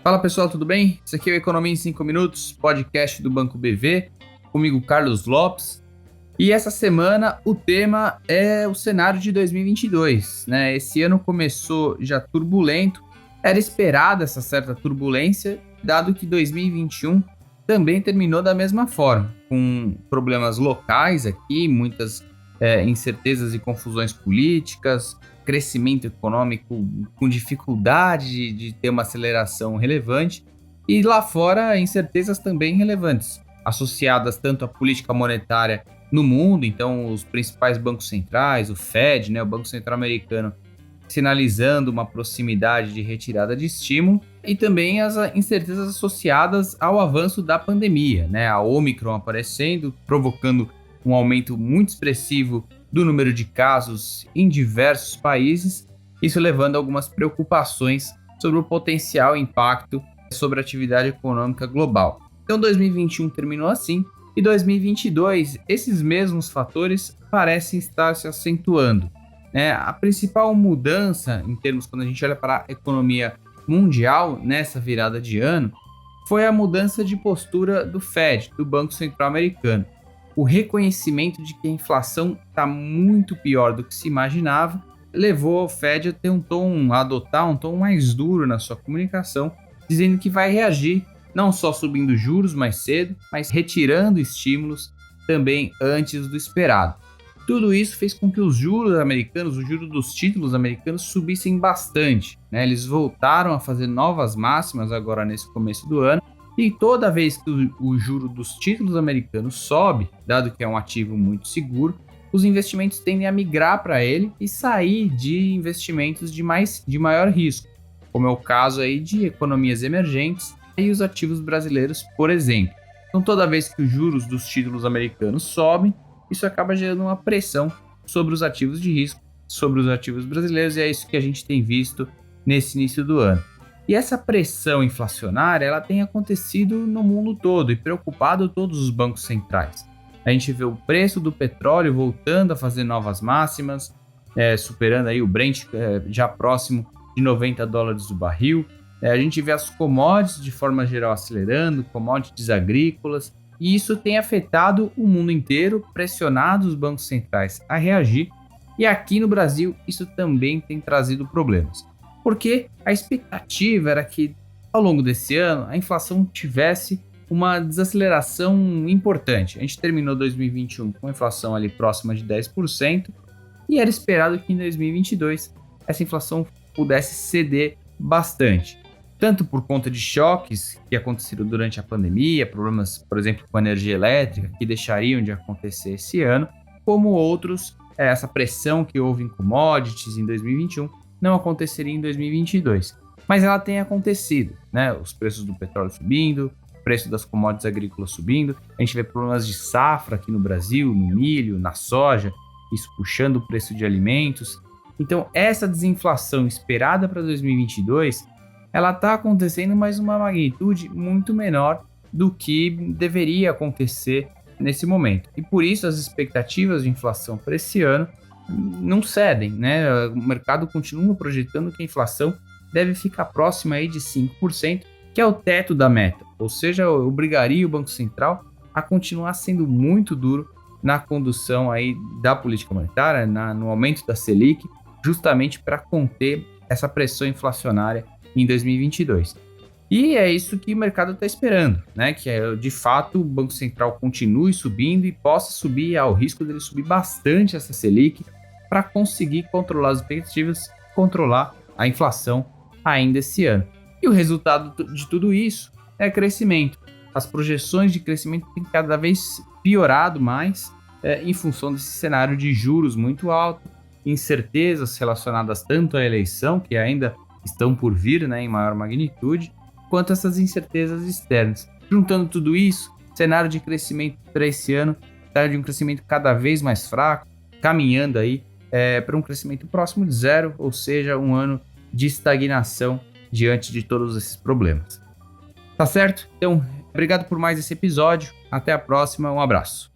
Fala pessoal, tudo bem? Esse aqui é o Economia em 5 Minutos, podcast do Banco BV, comigo Carlos Lopes. E essa semana o tema é o cenário de 2022, né? Esse ano começou já turbulento, era esperada essa certa turbulência, dado que 2021 também terminou da mesma forma, com problemas locais aqui, muitas incertezas e confusões políticas, crescimento econômico com dificuldade de ter uma aceleração relevante, e lá fora incertezas também relevantes, associadas tanto à política monetária no mundo, então os principais bancos centrais, o Fed, né, o Banco Central Americano, sinalizando uma proximidade de retirada de estímulo, e também as incertezas associadas ao avanço da pandemia, né, a Omicron aparecendo, provocando um aumento muito expressivo do número de casos em diversos países, isso levando a algumas preocupações sobre o potencial impacto sobre a atividade econômica global. Então 2021 terminou assim, e 2022, esses mesmos fatores parecem estar se acentuando, né? A principal mudança, em termos quando a gente olha para a economia mundial nessa virada de ano, foi a mudança de postura do Fed, do Banco Central Americano. O reconhecimento de que a inflação está muito pior do que se imaginava levou o Fed a adotar um tom mais duro na sua comunicação, dizendo que vai reagir não só subindo juros mais cedo, mas retirando estímulos também antes do esperado. Tudo isso fez com que os juros americanos, o juro dos títulos americanos, subissem bastante, né? Eles voltaram a fazer novas máximas agora nesse começo do ano, e toda vez que o juro dos títulos americanos sobe, dado que é um ativo muito seguro, os investimentos tendem a migrar para ele e sair de investimentos de maior risco, como é o caso aí de economias emergentes e os ativos brasileiros, por exemplo. Então, toda vez que os juros dos títulos americanos sobem, isso acaba gerando uma pressão sobre os ativos de risco, sobre os ativos brasileiros, e é isso que a gente tem visto nesse início do ano. E essa pressão inflacionária, ela tem acontecido no mundo todo e preocupado todos os bancos centrais. A gente vê o preço do petróleo voltando a fazer novas máximas, superando aí o Brent já próximo de $90 o barril. A gente vê as commodities de forma geral acelerando, commodities agrícolas, e isso tem afetado o mundo inteiro, pressionado os bancos centrais a reagir, e aqui no Brasil isso também tem trazido problemas. Porque a expectativa era que, ao longo desse ano, a inflação tivesse uma desaceleração importante. A gente terminou 2021 com a inflação ali próxima de 10%, e era esperado que em 2022 essa inflação pudesse ceder bastante. Tanto por conta de choques que aconteceram durante a pandemia, problemas, por exemplo, com a energia elétrica, que deixariam de acontecer esse ano, como outros, essa pressão que houve em commodities em 2021, não aconteceria em 2022. Mas ela tem acontecido, né? Os preços do petróleo subindo, o preço das commodities agrícolas subindo, a gente vê problemas de safra aqui no Brasil, no milho, na soja, isso puxando o preço de alimentos. Então, essa desinflação esperada para 2022, ela está acontecendo, mas uma magnitude muito menor do que deveria acontecer nesse momento. E por isso as expectativas de inflação para esse ano não cedem, né? O mercado continua projetando que a inflação deve ficar próxima aí de 5%, que é o teto da meta, ou seja, obrigaria o Banco Central a continuar sendo muito duro na condução aí da política monetária, no aumento da Selic, justamente para conter essa pressão inflacionária em 2022. E é isso que o mercado está esperando, né? Que de fato o Banco Central continue subindo e possa subir ao risco dele subir bastante essa Selic para conseguir controlar as expectativas, controlar a inflação ainda esse ano. E o resultado de tudo isso é crescimento. As projeções de crescimento têm cada vez piorado mais em função desse cenário de juros muito alto, incertezas relacionadas tanto à eleição, que ainda estão por vir, né, em maior magnitude, quanto essas incertezas externas. Juntando tudo isso, cenário de crescimento para esse ano está de um crescimento cada vez mais fraco, caminhando aí para um crescimento próximo de zero, ou seja, um ano de estagnação diante de todos esses problemas. Tá certo? Então, obrigado por mais esse episódio. Até a próxima. Um abraço.